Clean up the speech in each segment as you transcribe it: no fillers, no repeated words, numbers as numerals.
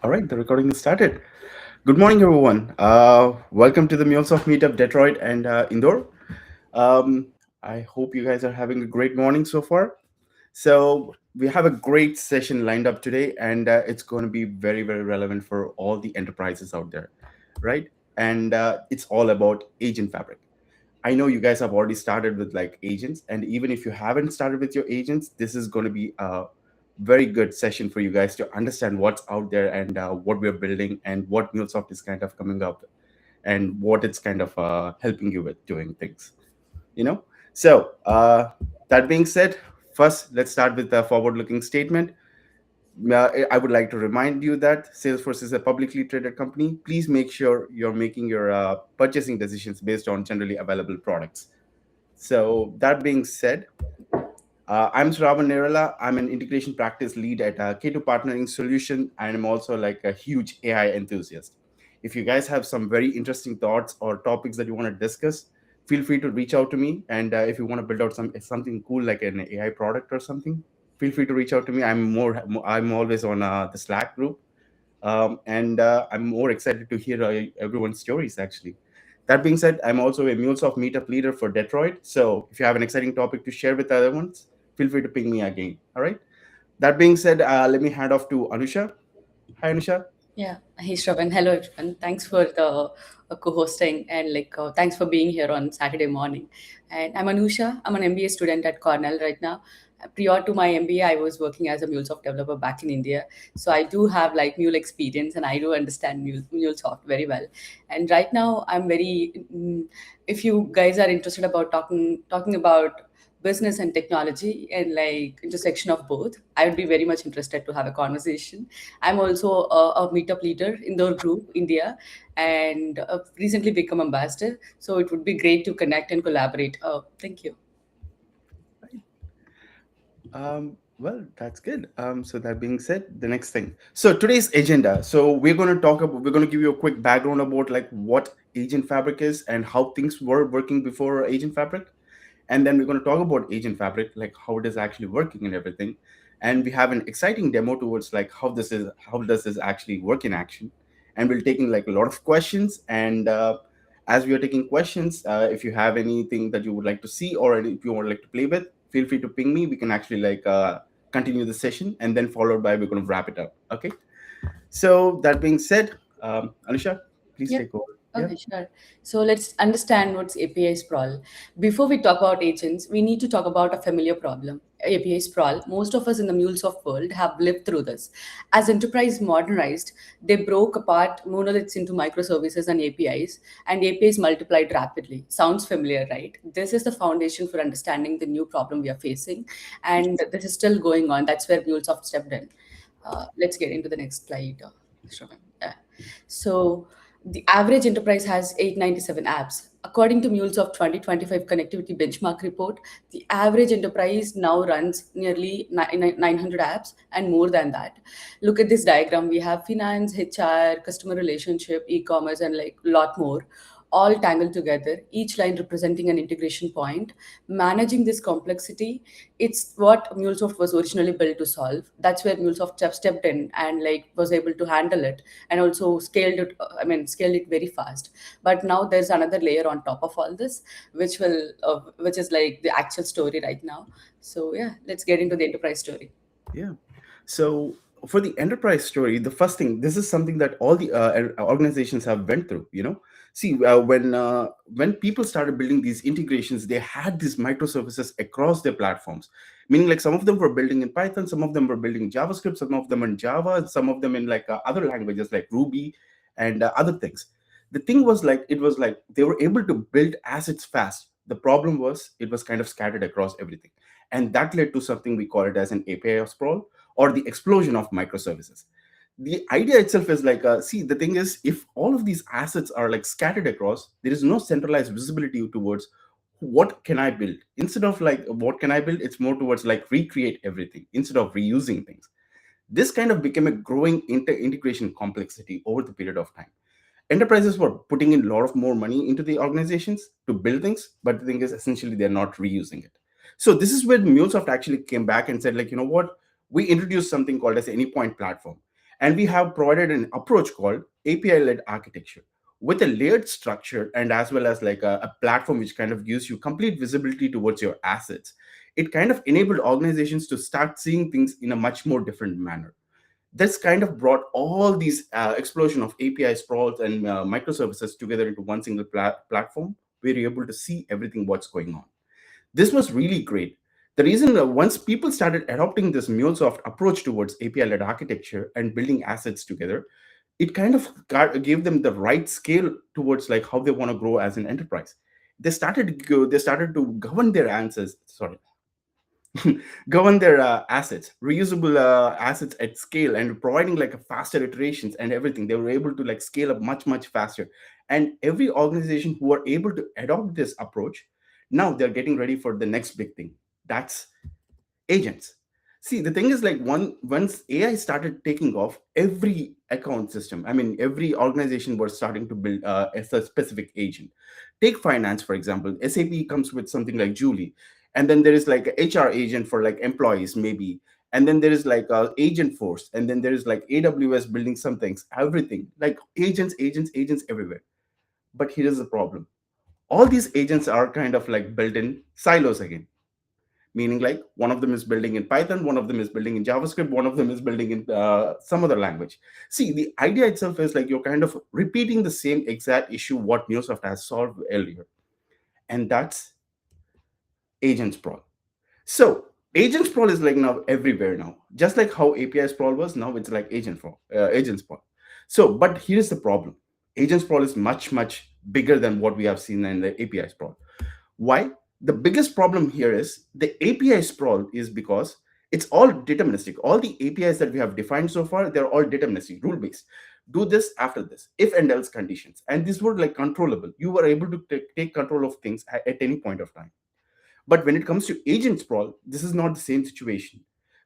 All right, the recording is started. Good morning, everyone. Welcome to the MuleSoft Meetup Detroit and Indore. Um, I hope you guys are having a great morning so far. So we have a great session lined up today, and it's going to be very, very relevant for all the enterprises out there, right? And it's all about Agent Fabric. I know you guys have already started with like agents, and even if you haven't started with your agents, this is going to be a very good session for you guys to understand what's out there and what we're building and what MuleSoft is kind of coming up and what it's kind of helping you with doing things. You know. So that being said, first let's start with the forward-looking statement. I would like to remind you that Salesforce is a publicly traded company. Please make sure you're making your purchasing decisions based on generally available products. So that being said, I'm Sravan Nerella. I'm an integration practice lead at K2 Partnering Solution, and I'm also like a huge AI enthusiast. If you guys have some very interesting thoughts or topics that you want to discuss, feel free to reach out to me. And if you want to build out something cool like an AI product or something, feel free to reach out to me. I'm always on the Slack group, and I'm more excited to hear everyone's stories actually. That being said, I'm also a MuleSoft meetup leader for Detroit. So if you have an exciting topic to share with other ones, feel free to ping me again. All right. That being said, let me hand off to Anusha. Hi, Anusha. Yeah. Hey, Shravan. Hello, everyone. Thanks for the co-hosting and thanks for being here on Saturday morning. And I'm Anusha. I'm an MBA student at Cornell right now. Prior to my MBA, I was working as a MuleSoft developer back in India. So I do have like Mule experience and I do understand MuleSoft very well. And right now, if you guys are interested about talking about business and technology and like intersection of both, I would be very much interested to have a conversation. I'm also a meetup leader in the group India, and recently become ambassador. So it would be great to connect and collaborate. Thank you. Well, that's good. So that being said, the next thing. So today's agenda. So we're going to give you a quick background about like what Agent Fabric is and how things were working before Agent Fabric. And then we're going to talk about Agent Fabric, like how it is actually working and everything. And we have an exciting demo towards like how does this actually work in action. And we're taking like a lot of questions. And as we are taking questions, if you have anything that you would like to see or if you would like to play with, feel free to ping me. We can actually like continue the session, and then followed by we're going to wrap it up. Okay. So that being said, Alisha, please Yep. take over. Yeah. Okay, sure. So let's understand what's API sprawl. Before we talk about agents, we need to talk about a familiar problem. API sprawl. Most of us in the MuleSoft world have lived through this. As enterprise modernized, they broke apart monoliths into microservices and APIs, and APIs multiplied rapidly. Sounds familiar, right? This is the foundation for understanding the new problem we are facing, and this is still going on. That's where MuleSoft stepped in. Let's get into the next slide, Shravan. Yeah. So the average enterprise has 897 apps. According to MuleSoft 2025 Connectivity Benchmark Report, the average enterprise now runs nearly 900 apps and more than that. Look at this diagram. We have finance, HR, customer relationship, e-commerce, and like a lot more, all tangled together, each line representing an integration point. Managing this complexity, it's what MuleSoft was originally built to solve. That's where MuleSoft stepped in and like was able to handle it and also scaled it very fast. But now there's another layer on top of all this, which is like the actual story right now. So yeah, let's get into the enterprise story. Yeah. So for the enterprise story, the first thing, this is something that all the organizations have went through. See, when people started building these integrations, they had these microservices across their platforms. Meaning, like some of them were building in Python, some of them were building JavaScript, some of them in Java, and some of them in like other languages like Ruby and other things. The thing was like it was like they were able to build assets fast. The problem was it was kind of scattered across everything, and that led to something we call it as an API sprawl or the explosion of microservices. The idea itself is like, see, the thing is, if all of these assets are like scattered across, there is no centralized visibility towards what can I build. Instead of like what can I build, it's more towards like recreate everything instead of reusing things. This kind of became a growing integration complexity over the period of time. Enterprises were putting in a lot of more money into the organizations to build things, but the thing is essentially they're not reusing it. So this is where MuleSoft actually came back and said, like, you know what, we introduced something called as any point platform. And we have provided an approach called API led architecture with a layered structure, and as well as like a platform which kind of gives you complete visibility towards your assets. It kind of enabled organizations to start seeing things in a much more different manner. This kind of brought all these explosion of API sprawls and microservices together into one single platform where you're able to see everything what's going on. This was really great. The reason once people started adopting this MuleSoft approach towards API-led architecture and building assets together, it kind of gave them the right scale towards like how they want to grow as an enterprise. They started to govern their answers. Sorry, govern their assets, reusable assets at scale, and providing like a faster iterations and everything. They were able to like scale up much faster. And every organization who are able to adopt this approach, now they're getting ready for the next big thing. That's agents. See, the thing is like once AI started taking off, every account system, I mean, every organization was starting to build as a specific agent. Take finance, for example. SAP comes with something like Julie, and then there is like a HR agent for like employees, maybe. And then there is like Agentforce, and then there is like AWS building some things, everything like agents everywhere. But here is the problem: all these agents are kind of like built in silos again, meaning like one of them is building in Python, one of them is building in JavaScript, one of them is building in some other language. See, the idea itself is like you're kind of repeating the same exact issue what MuleSoft has solved earlier, and that's agent sprawl. So agent sprawl is like now everywhere now, just like how API sprawl was. Now it's like agent sprawl. So, but here's the problem: agent sprawl is much bigger than what we have seen in the API sprawl. Why? The biggest problem here is the API sprawl is because it's all deterministic. All the APIs that we have defined so far, they're all deterministic, rule based. Do this after this, if and else conditions. And these were like controllable. You were able to take control of things at any point of time. But when it comes to agent sprawl, this is not the same situation,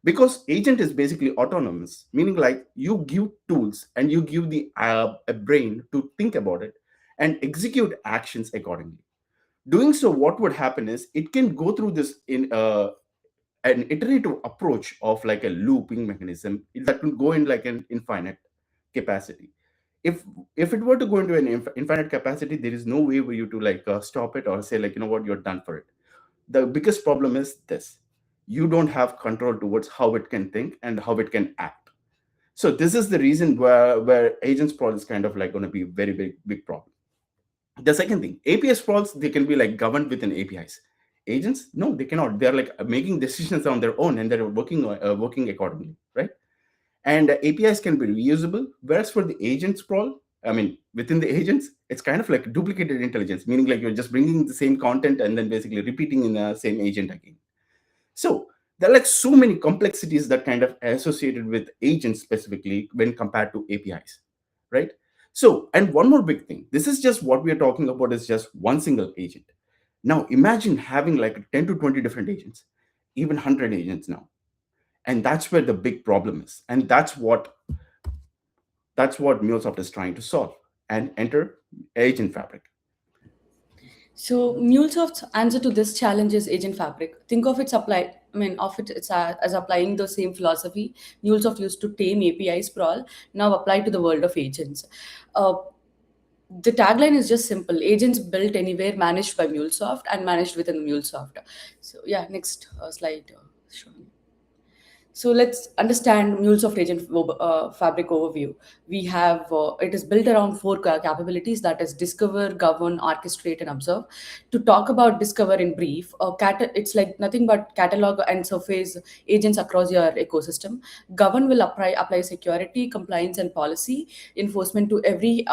because agent is basically autonomous, meaning like you give tools and you give the a brain to think about it and execute actions accordingly. Doing so, what would happen is it can go through this in an iterative approach of like a looping mechanism that will go in like an infinite capacity. If it were to go into an infinite capacity, there is no way for you to like stop it or say like, you know what, you're done for it. The biggest problem is this: you don't have control towards how it can think and how it can act. So this is the reason where agent sprawl is kind of like going to be a very big problem. The second thing, API sprawls, they can be like governed within APIs. Agents, no, they cannot. They're like making decisions on their own, and they're working accordingly, right? And APIs can be reusable, whereas for the agent sprawl, I mean, within the agents, it's kind of like duplicated intelligence, meaning like you're just bringing the same content and then basically repeating in the same agent again. So there are like so many complexities that kind of associated with agents specifically when compared to APIs, right? So, and one more big thing, this is just what we are talking about is just one single agent. Now imagine having like 10 to 20 different agents, even 100 agents now. And that's where the big problem is. And that's what MuleSoft is trying to solve. And enter agent fabric. So MuleSoft's answer to this challenge is Agent Fabric. Think of its apply. I mean, of it it's as applying the same philosophy MuleSoft used to tame API sprawl. Now apply to the world of agents. Uh, the tagline is just simple: agents built anywhere, managed by MuleSoft and managed within MuleSoft. So yeah, next slide. Sure. So let's understand MuleSoft Agent Fabric overview. We have it is built around four capabilities, that is discover, govern, orchestrate, and observe. To talk about discover in brief, it's like nothing but catalog and surface agents across your ecosystem. Govern will apply security, compliance, and policy enforcement to every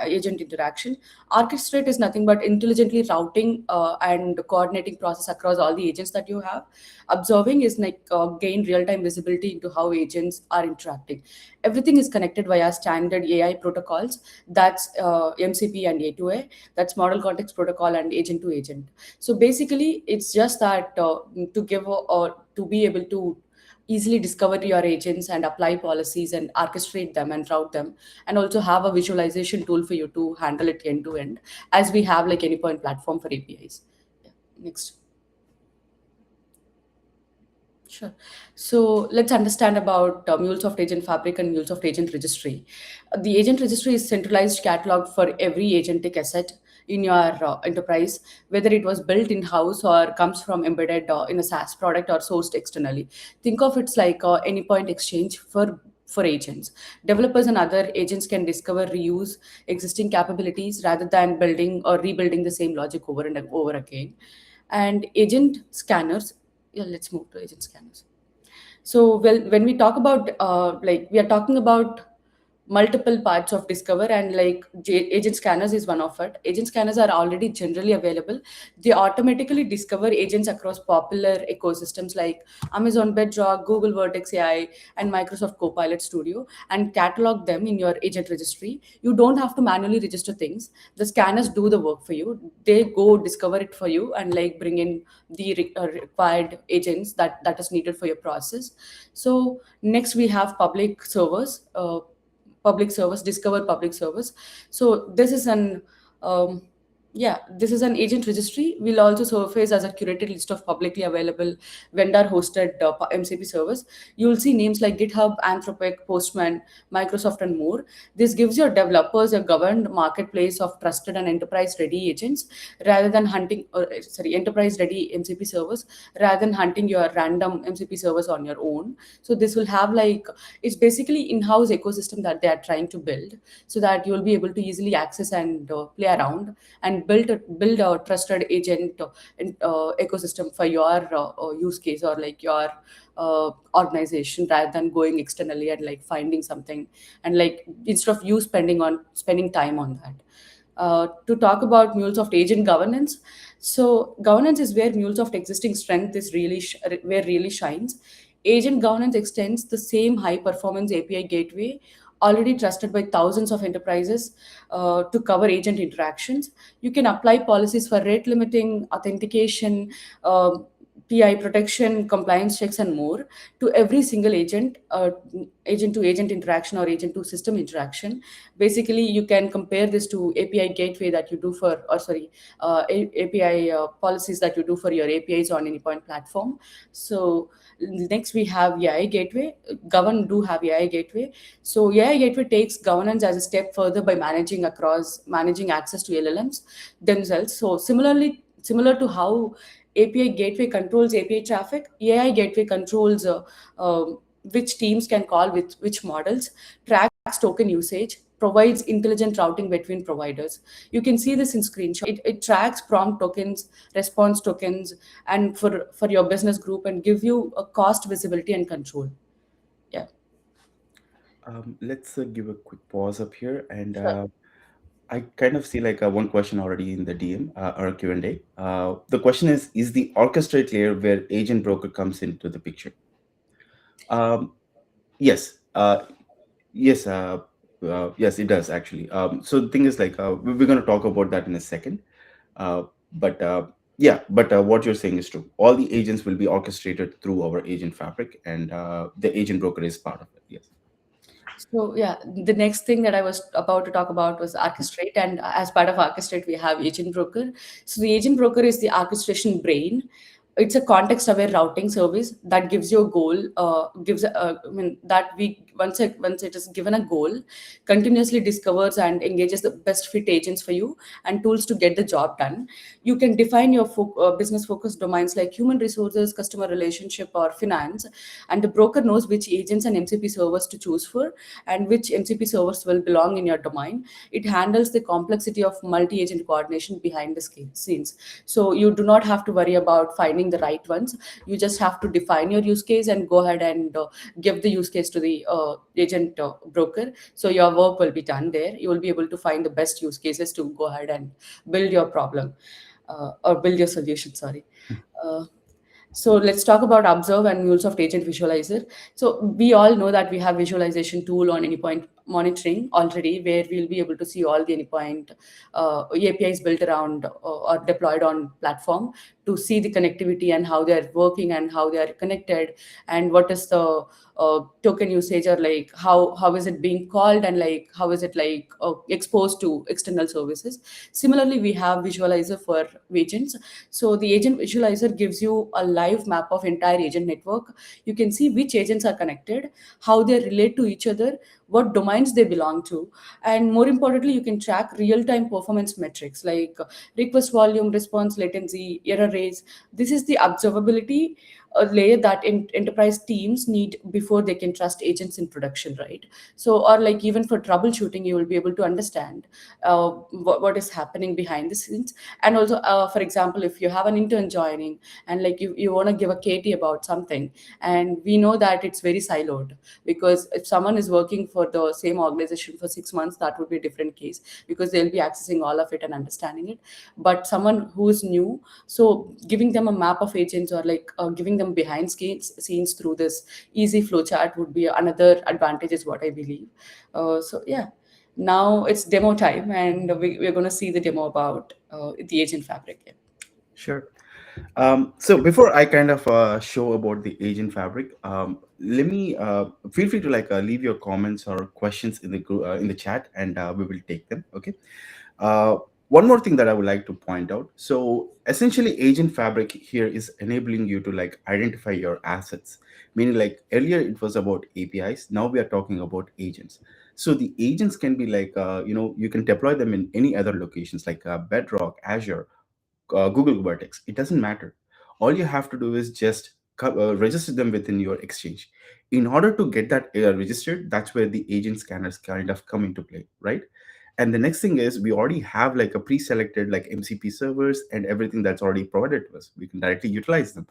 agent interaction. Orchestrate is nothing but intelligently routing and coordinating process across all the agents that you have. Observing is like gain real-time visibility into how agents are interacting. Everything is connected via standard AI protocols. That's MCP and A2A. That's model context protocol and agent to agent. So basically, it's just that to give or to be able to easily discover your agents and apply policies and orchestrate them and route them, and also have a visualization tool for you to handle it end to end, as we have like AnyPoint platform for APIs. Yeah. Next. Sure. So let's understand about MuleSoft Agent Fabric and MuleSoft Agent Registry. The agent registry is centralized catalog for every agentic asset in your enterprise, whether it was built in house or comes from embedded in a SaaS product or sourced externally. Think of it's like any point exchange for agents. Developers and other agents can discover, reuse existing capabilities rather than building or rebuilding the same logic over and over again. And agent scanners, yeah, let's move to agent scanners. So, well, when we talk about we are talking about multiple parts of Discover, and agent scanners is one of it. Agent scanners are already generally available. They automatically discover agents across popular ecosystems like Amazon Bedrock, Google Vertex AI, and Microsoft Copilot Studio, and catalog them in your agent registry. You don't have to manually register things. The scanners do the work for you. They go discover it for you and like bring in the required agents that is needed for your process. So next we have public servers. Public service, discover public service. So this is an um, yeah, this is an agent registry. Will also surface as a curated list of publicly available vendor hosted MCP servers. You will see names like GitHub, Anthropic, Postman, Microsoft, and more. This gives your developers a governed marketplace of trusted and enterprise ready agents rather than hunting, enterprise ready MCP servers rather than hunting your random MCP servers on your own. So this will have it's basically in-house ecosystem that they are trying to build, so that you will be able to easily access and play around and build a trusted agent ecosystem for your use case or like your organization, rather than going externally and like finding something, and like instead of you spending time on that. To talk about MuleSoft agent governance. So governance is where MuleSoft existing strength is where really shines. Agent governance extends the same high performance API gateway already trusted by thousands of enterprises to cover agent interactions. You can apply policies for rate limiting, authentication, PI protection, compliance checks, and more to every single agent to agent interaction or agent to system interaction. Basically, you can compare this to API gateway that you do for, or sorry, API policies that you do for your APIs on any point platform. So next we have AI gateway. Govern do have AI gateway. So AI gateway takes governance as a step further by managing access to LLMs themselves. So similar to how API gateway controls API traffic, AI gateway controls which teams can call with which models, tracks token usage, provides intelligent routing between providers. You can see this in screenshot. It tracks prompt tokens, response tokens, and for your business group, and give you a cost visibility and control. Yeah. Let's give a quick pause up here, and Sure. I kind of see like one question already in the DM or Q&A. The question is the orchestrate layer where agent broker comes into the picture? Um, yes, yes, yes, it does actually. So the thing is like we're going to talk about that in a second. But yeah, but what you're saying is true. All the agents will be orchestrated through our agent fabric, and the agent broker is part of it. Yes. So yeah, the next thing that I was about to talk about was orchestrate, and as part of orchestrate, we have agent broker. So the agent broker is the orchestration brain. It's a context-aware routing service that gives you a goal. I mean that we once it is given a goal, continuously discovers and engages the best fit agents for you and tools to get the job done. You can define your business focus domains like human resources, customer relationship, or finance, and the broker knows which agents and MCP servers to choose for and which MCP servers will belong in your domain. It handles the complexity of multi-agent coordination behind the scenes. So you do not have to worry about finding the right ones. You just have to define your use case and go ahead and give the use case to the agent broker. So your work will be done there. You will be able to find the best use cases to go ahead and build your problem or build your solution. Sorry. Uh, so let's talk about Observe and MuleSoft Agent Visualizer. So we all know that we have visualization tool on Anypoint monitoring already, where we'll be able to see all the Anypoint APIs built around or deployed on platform to see the connectivity and how they're working and how they are connected, and what is the token usage, or like how is it being called, and like how is it like exposed to external services. Similarly, we have visualizer for agents. So the agent visualizer gives you a live map of entire agent network. You can see which agents are connected, how they relate to each other, what domains they belong to, and more importantly, you can track real-time performance metrics like request volume, response latency, error rates. This is the observability layer that enterprise teams need before they can trust agents in production, right? So, or like even for troubleshooting, you will be able to understand what is happening behind the scenes. And also, for example, if you have an intern joining and like you want to give a KT about something, and we know that it's very siloed, because if someone is working for the same organization for 6 months, that would be a different case, because they'll be accessing all of it and understanding it. But someone who is new, so giving them a map of agents, or like giving them behind scenes through this easy flowchart would be another advantage, is what I believe. So yeah, now it's demo time, and we're going to see the demo about the agent fabric. Yeah. Sure. So before I kind of show about the agent fabric, let me feel free to like leave your comments or questions in the in the chat, and we will take them. Okay. Uh, One more thing that I would like to point out. So essentially, agent fabric here is enabling you to like identify your assets. Meaning, like earlier it was about APIs. Now we are talking about agents. So the agents can be like you can deploy them in any other locations like Bedrock, Azure, Google Vertex. It doesn't matter. All you have to do is just register them within your exchange. In order to get that registered, that's where the agent scanners kind of come into play, right? And the next thing is we already have like a pre-selected like MCP servers and everything that's already provided to us. We can directly utilize them.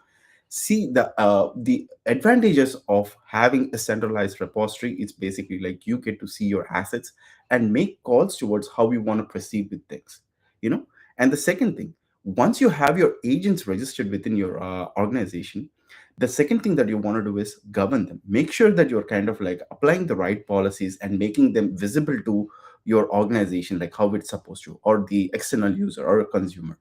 See the advantages of having a centralized repository is basically like you get to see your assets and make calls towards how you want to proceed with things, you know. And the second thing, once you have your agents registered within your organization, the second thing that you want to do is govern them. Make sure that you're kind of like applying the right policies and making them visible to your organization, like how it's supposed to, or the external user or a consumer.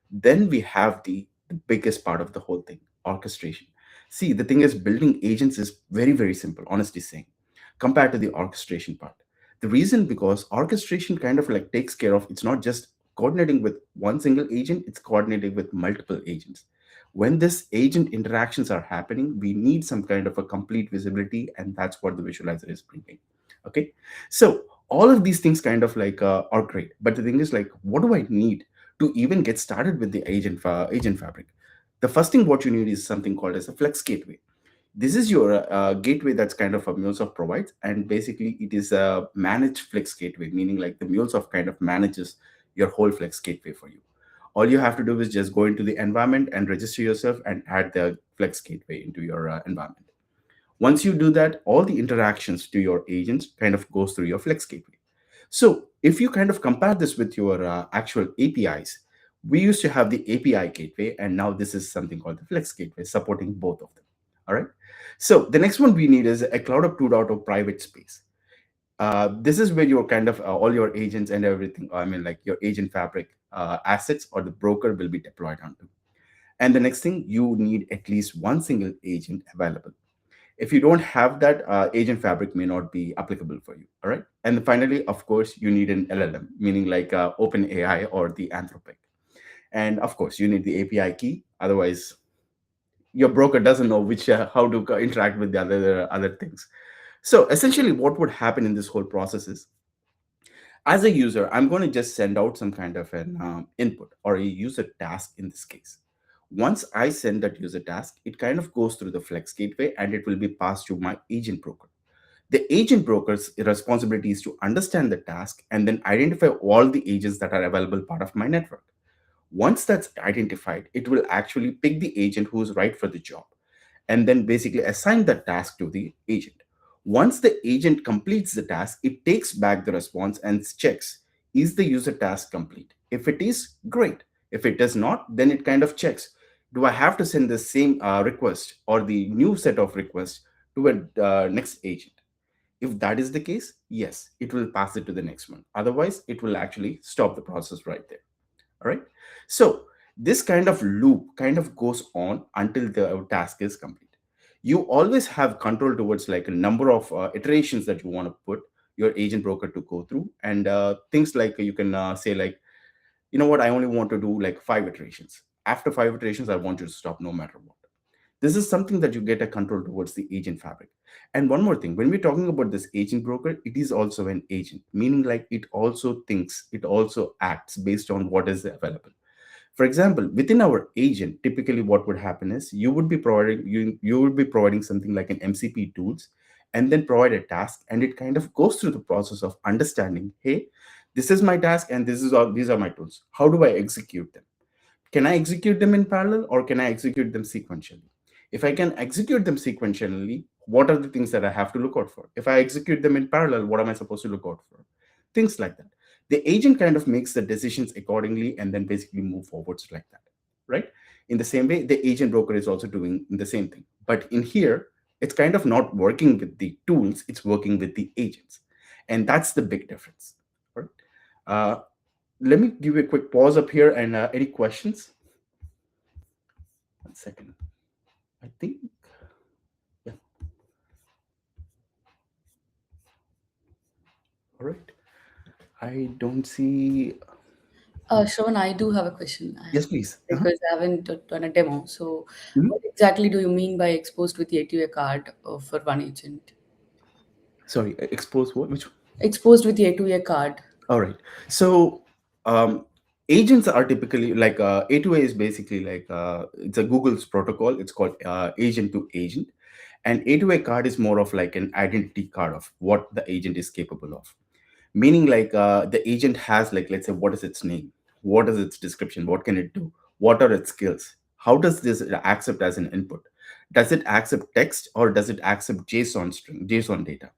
Then we have the biggest part of the whole thing, orchestration. See, the thing is, building agents is very, very simple, honestly saying, compared to the orchestration part. The reason, because orchestration kind of like takes care of, it's not just coordinating with one single agent, it's coordinating with multiple agents. When this agent interactions are happening, we need some kind of a complete visibility, and that's what the visualizer is bringing. Okay. So all of these things kind of like are great, but the thing is like, what do I need to even get started with the agent fabric? The first thing what you need is something called as a flex gateway. This is your gateway that's kind of a MuleSoft provides, and basically it is a managed flex gateway, meaning like the MuleSoft kind of manages your whole flex gateway for you. All you have to do is just go into the environment and register yourself and add the flex gateway into your environment. Once you do that, all the interactions to your agents kind of goes through your flex gateway. So if you kind of compare this with your actual APIs, we used to have the API gateway, and now this is something called the Flex gateway, supporting both of them. All right. So the next one we need is a Cloud of 2.0 private space. This is where your kind of all your agents and everything, I mean, like your agent fabric assets or the broker will be deployed onto. And the next thing, you need at least one single agent available. If you don't have that, agent fabric may not be applicable for you. All right. And finally, of course, you need an LLM, meaning like open AI or the Anthropic. And of course, you need the API key. Otherwise, your broker doesn't know which how to interact with the other things. So essentially, what would happen in this whole process is, as a user, I'm going to just send out some kind of an input or a user task in this case. Once I send that user task, it kind of goes through the Flex gateway and it will be passed to my agent broker. The agent broker's responsibility is to understand the task and then identify all the agents that are available part of my network. Once that's identified, it will actually pick the agent who's right for the job and then basically assign that task to the agent. Once the agent completes the task, it takes back the response and checks, is the user task complete? If it is, great. If it does not, then it kind of checks, do I have to send the same request or the new set of requests to a next agent? If that is the case, yes, it will pass it to the next one. Otherwise, it will actually stop the process right there. All right. So This kind of loop kind of goes on until the task is complete. You always have control towards like a number of iterations that you want to put your agent broker to go through, and things like you can say like, you know what, I only want to do like 5 iterations. After 5 iterations, I want you to stop no matter what. This is something that you get a control towards the agent fabric. And one more thing, when we're talking about this agent broker, it is also an agent, meaning like it also thinks, it also acts based on what is available. For example, within our agent, typically what would happen is you would be providing something like an MCP tools, and then provide a task, and it kind of goes through the process of understanding, hey, this is my task and this is all, these are my tools. How do I execute them? Can I execute them in parallel or can I execute them sequentially? If I can execute them sequentially, what are the things that I have to look out for? If I execute them in parallel, what am I supposed to look out for? Things like that. The agent kind of makes the decisions accordingly and then basically move forwards like that, right? In the same way, the agent broker is also doing the same thing. But in here, it's kind of not working with the tools, it's working with the agents. And that's the big difference, right? Uh, Let me give you a quick pause up here and any questions? 1 second. I think, yeah, all right. I don't see. Shravan, I do have a question. Yes, please. Because I haven't done a demo. So, Mhm. what exactly do you mean by exposed with the ATUA card for one agent? Sorry, expose what? Which? Exposed with the A2A card. All right. So um, agents are typically like A2A is basically like it's a Google's protocol. It's called agent to agent. And A2A card is more of like an identity card of what the agent is capable of. Meaning like the agent has like, let's say, what is its name? What is its description? What can it do? What are its skills? How does this accept as an input? Does it accept text or does it accept JSON data?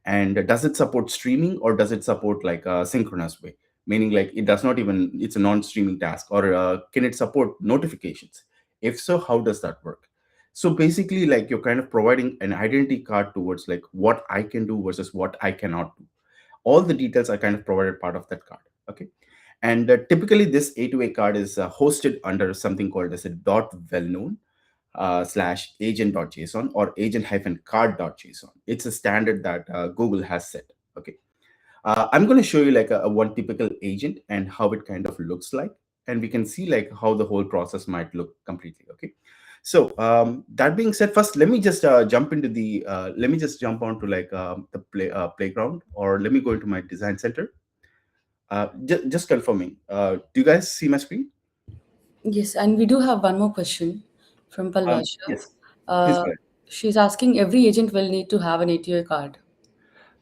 And does it support streaming or does it support like a synchronous way, meaning like it does not even, it's a non-streaming task, or can it support notifications? If so, how does that work? So basically like you're kind of providing an identity card towards like what I can do versus what I cannot do. All the details are kind of provided part of that card. Okay. And typically this A2A card is hosted under something called as a dot well known slash agent.json or agent hyphen card.json. It's a standard that Google has set. Okay. I'm going to show you like a one typical agent and how it kind of looks like. And we can see like how the whole process might look completely. Okay. So that being said, first, let me just let me just jump onto like the playground, or let me go into my design center. Just confirming. Do you guys see my screen? Yes, and we do have one more question from Palvasha. Yes. Please Uh, go ahead. she's asking every agent will need to have an ATUA card.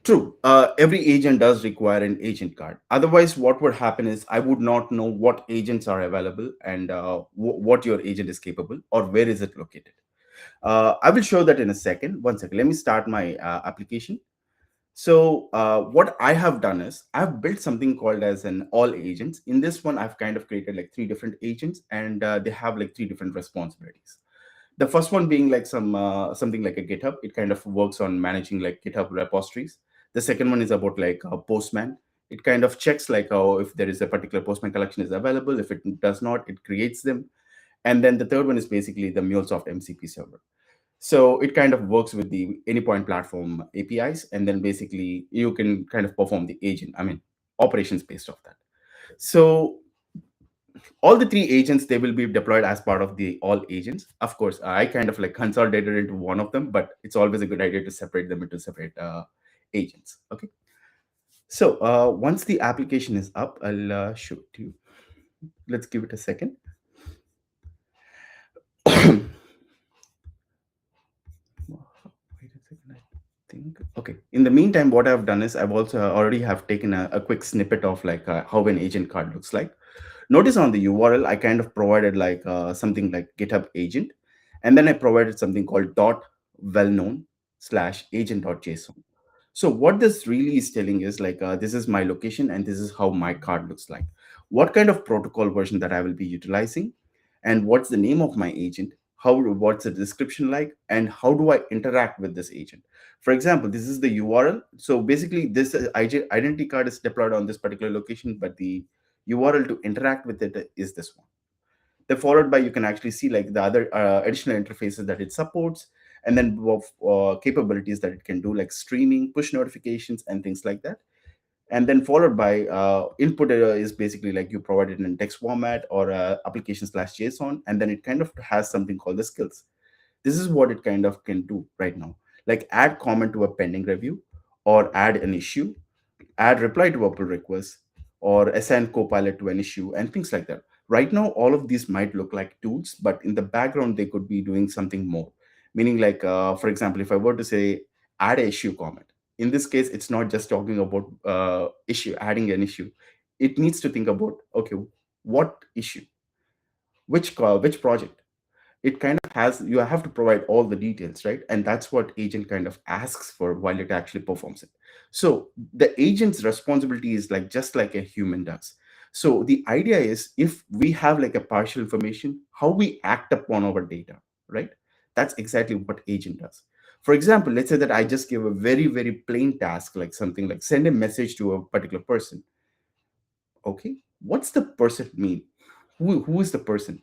True. Every agent does require an agent card. Otherwise, what would happen is I would not know what agents are available and what your agent is capable or where is it located. I will show that in a second. 1 second. Let me start my application. So what I have done is I've built something called as an all agents. In this one, I've kind of created like 3 different agents, and they have like 3 different responsibilities. The first one being like something like a GitHub. It kind of works on managing like GitHub repositories. The second one is about like Postman. It kind of checks like if there is a particular Postman collection is available. If it does not, it creates them. And then the third one is basically the MuleSoft MCP server. So it kind of works with the Anypoint platform APIs, and then basically you can kind of perform the agent, I mean, operations based off that. So all the 3 agents, they will be deployed as part of the all agents. Of course, I kind of like consolidated into one of them, but it's always a good idea to separate them into separate agents. Okay. So once the application is up, I'll show it to you. Let's give it a second. Wait a second. I think. Okay. In the meantime, what I've done is I've also already have taken a quick snippet of like how an agent card looks like. Notice on the URL, I kind of provided like something like GitHub agent, and then I provided something called dot well known slash agent.json. So what this really is telling is like this is my location and this is how my card looks like. What kind of protocol version that I will be utilizing, and what's the name of my agent? How what's the description like, and how do I interact with this agent? For example, this is the URL. So basically, this identity card is deployed on this particular location, but the URL to interact with it is this one. Then followed by, you can actually see like the other additional interfaces that it supports, and then capabilities that it can do, like streaming, push notifications, and things like that. And then followed by input is basically like you provide it in text format or application slash JSON, and then it kind of has something called the skills. This is what it kind of can do right now, like add comment to a pending review, or add an issue, add reply to a pull request, or assign copilot to an issue, and things like that. Right now, all of these might look like tools, but in the background, they could be doing something more. Meaning, like, for example, if I were to say add a issue comment, in this case, it's not just talking about issue, adding an issue. It needs to think about, okay, what issue, which project. It kind of has, you have to provide all the details, right? And that's what agent kind of asks for while it actually performs it. So the agent's responsibility is like just like a human does. So the idea is, if we have like a partial information, how we act upon our data, right? That's exactly what agent does. For example, let's say that I just give a very very plain task, like something like send a message to a particular person. Okay, what's the person mean? Who is the person?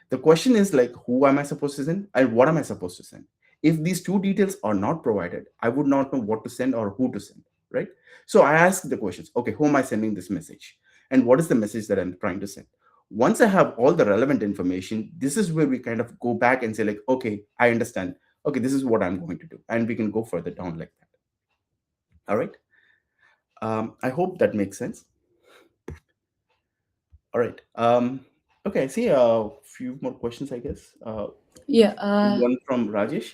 The question is like, who am I supposed to send and what am I supposed to send? If these two details are not provided, I would not know what to send or who to send, right? So I ask the questions, okay, who am I sending this message, and what is the message that I'm trying to send? Once I have all the relevant information, this is where we kind of go back and say like, okay, I understand, okay, this is what I'm going to do, and we can go further down like that. All right. I hope that makes sense. All right. Okay, I see a few more questions, I guess. Yeah. One from Rajesh.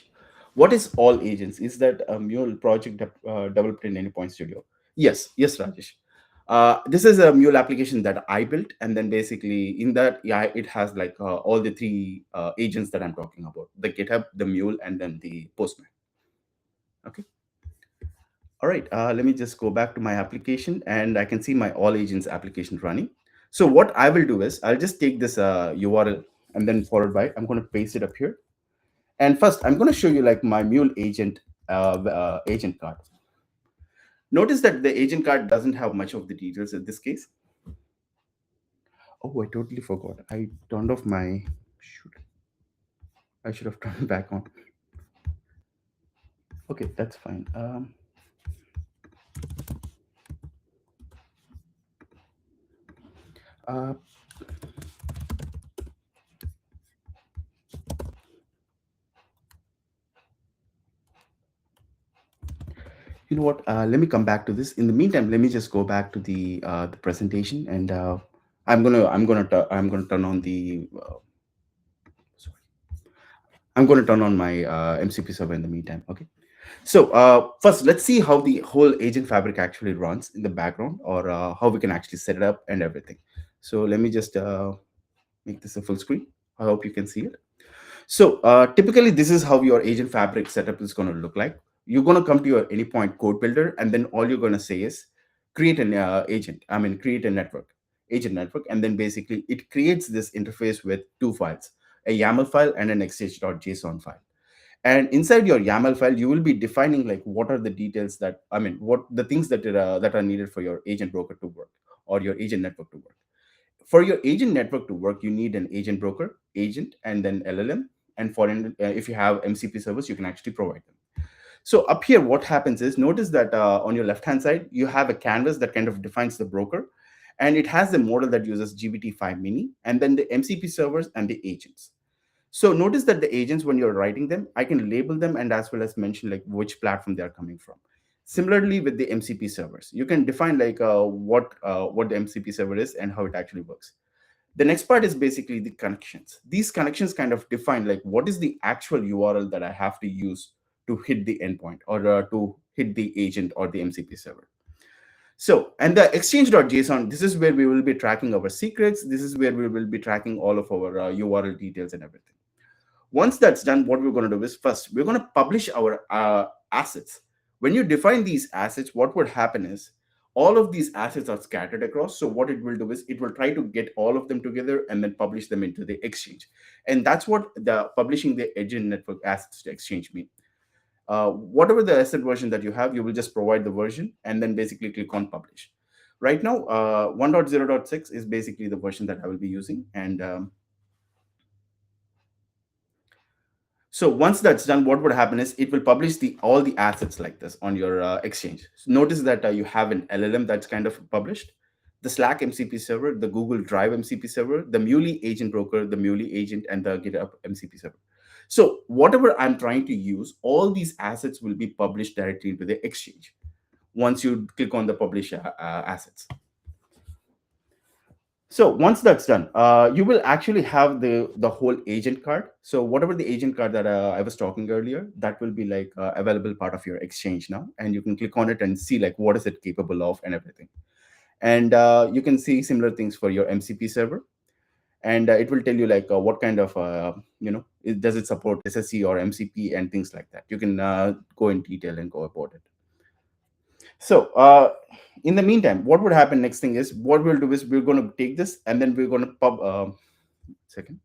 What is all agents? Is that a Mule project developed in any point studio? Yes, yes, Rajesh. This is a Mule application that I built, and then basically in that, yeah, it has like all the three agents that I'm talking about: the GitHub, the Mule, and then the Postman. Okay. All right, let me just go back to my application, and I can see my all agents application running. So what I will do is I'll just take this URL, and then followed by, I'm going to paste it up here. And first, I'm going to show you like my Mule agent agent card. Notice that the agent card doesn't have much of the details in this case. Oh, I totally forgot. I turned off my. Shoot, I should have turned it back on. Okay, that's fine. Uh, you know what? Let me come back to this. In the meantime, let me just go back to the presentation, and I'm gonna turn on the. Sorry, I'm gonna turn on my MCP server in the meantime. Okay. So first, let's see how the whole agent fabric actually runs in the background, or how we can actually set it up and everything. So let me just make this a full screen. I hope you can see it. So typically, this is how your agent fabric setup is going to look like. You're going to come to your anypoint code builder, and then all you're going to say is create an agent. I mean, create a network, agent network, and then basically it creates this interface with two files: a YAML file and an exchange.json file. And inside your YAML file, you will be defining like what are the details that, I mean, what the things that are needed for your agent broker to work, or your agent network to work. For your agent network to work, you need an agent broker, agent, and then LLM. And if you have MCP servers, you can actually provide them. So up here, what happens is, notice that on your left hand side, you have a canvas that kind of defines the broker, and it has the model that uses GPT-5 Mini, and then the MCP servers and the agents. So notice that the agents, when you're writing them, I can label them and as well as mention like which platform they are coming from. Similarly, with the MCP servers, you can define like what the MCP server is and how it actually works. The next part is basically the connections. These connections kind of define like what is the actual URL that I have to use to hit the endpoint, or to hit the agent or the MCP server. So, and the exchange.json, this is where we will be tracking our secrets. This is where we will be tracking all of our URL details and everything. Once that's done, what we're going to do is, first we're going to publish our assets. When you define these assets, what would happen is all of these assets are scattered across. So what it will do is it will try to get all of them together and then publish them into the exchange. And that's what the publishing the agent network assets to exchange mean. Whatever the asset version that you have, you will just provide the version and then basically click on publish. Right now, 1.0.6 is basically the version that I will be using. And So once that's done, what would happen is it will publish the all the assets like this on your exchange. So notice that you have an LLM that's kind of published, the Slack MCP server, the Google Drive MCP server, the Muley agent broker, the Muley agent, and the GitHub MCP server. So whatever I'm trying to use, all these assets will be published directly into the exchange once you click on the publish assets. So once that's done, you will actually have the whole agent card. So whatever the agent card that I was talking earlier, that will be like available part of your exchange now, and you can click on it and see like what is it capable of and everything. And you can see similar things for your MCP server, and it will tell you like what kind of does it support SSC or MCP and things like that. You can go in detail and go about it. So in the meantime, what would happen next thing is what we'll do is we're going to take this and then we're going to second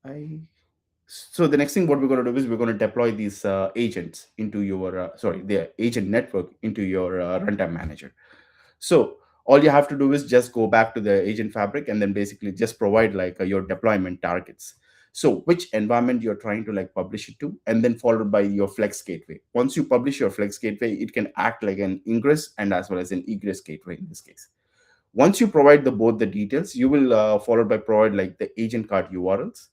I so the next thing what we're going to do is we're going to deploy these agents into your sorry the agent network into your runtime manager. So all you have to do is just go back to the agent fabric and then basically just provide like your deployment targets. So which environment you're trying to like publish it to, and then followed by your flex gateway. Once you publish your flex gateway, it can act like an ingress and as well as an egress gateway in this case. Once you provide the both the details, you will followed by provide like the agent card URLs,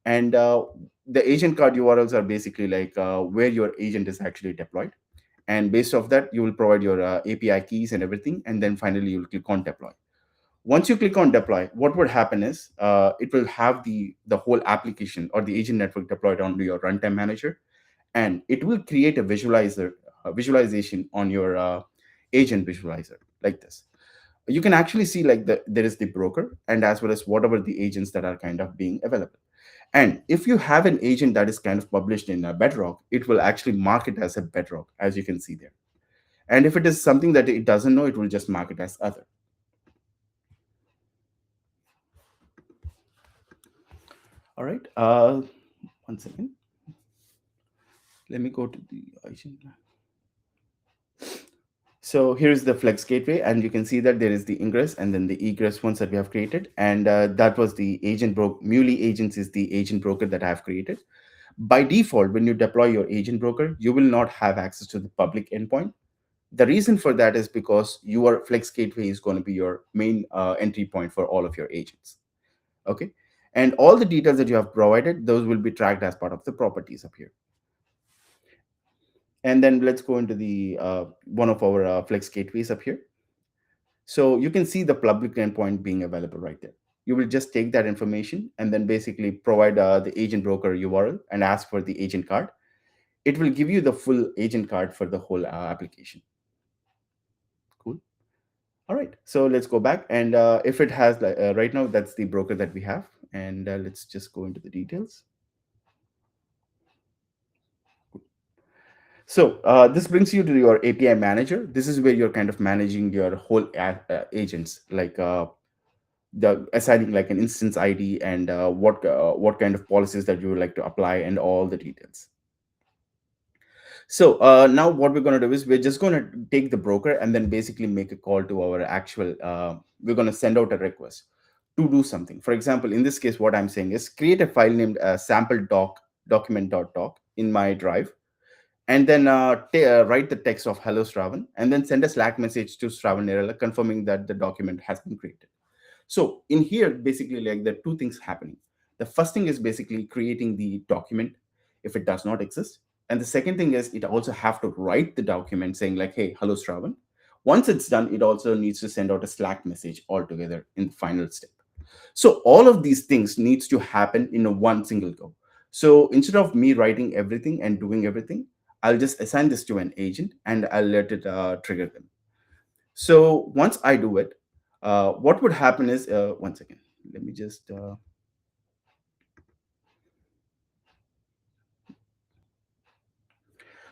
and the agent card URLs are basically like where your agent is actually deployed, and based off that you will provide your API keys and everything, and then finally you will click on deploy. Once you click on deploy, what would happen is it will have the whole application or the agent network deployed onto your runtime manager, and it will create a visualization on your agent visualizer like this. You can actually see like there is the broker and as well as whatever the agents that are kind of being available. And if you have an agent that is kind of published in a Bedrock, it will actually mark it as a Bedrock, as you can see there. And if it is something that it doesn't know, it will just mark it as other. All right. One second. Let me go to the agent. So here's the Flex Gateway, and you can see that there is the ingress and then the egress ones that we have created. And that was the agent broker. Muley agents is the agent broker that I have created. By default, when you deploy your agent broker, you will not have access to the public endpoint. The reason for that is because your Flex Gateway is going to be your main entry point for all of your agents. Okay. And all the details that you have provided, those will be tracked as part of the properties up here. And then let's go into the one of our Flex Gateways up here. So you can see the public endpoint being available right there. You will just take that information and then basically provide the agent broker URL and ask for the agent card. It will give you the full agent card for the whole application. Cool. All right. So let's go back. And if it has, like, right now, that's the broker that we have. And let's just go into the details. So this brings you to your API manager. This is where you're kind of managing your whole agents, like the assigning like an instance ID and what kind of policies that you would like to apply and all the details. So now what we're going to do is we're just going to take the broker and then basically make a call to our actual. We're going to send out a request to do something. For example, in this case, what I'm saying is create a file named sample document.doc in my drive, and then write the text of hello Sravan, and then send a Slack message to Sravan Nerella confirming that the document has been created. So in here, basically, like there are two things happening. The first thing is basically creating the document if it does not exist. And the second thing is it also have to write the document saying like, hey, hello, Sravan. Once it's done, it also needs to send out a Slack message altogether in the final step. So all of these things needs to happen in a one single go. So instead of me writing everything and doing everything, I'll just assign this to an agent and I'll let it trigger them. So once I do it, what would happen is, one second, let me just,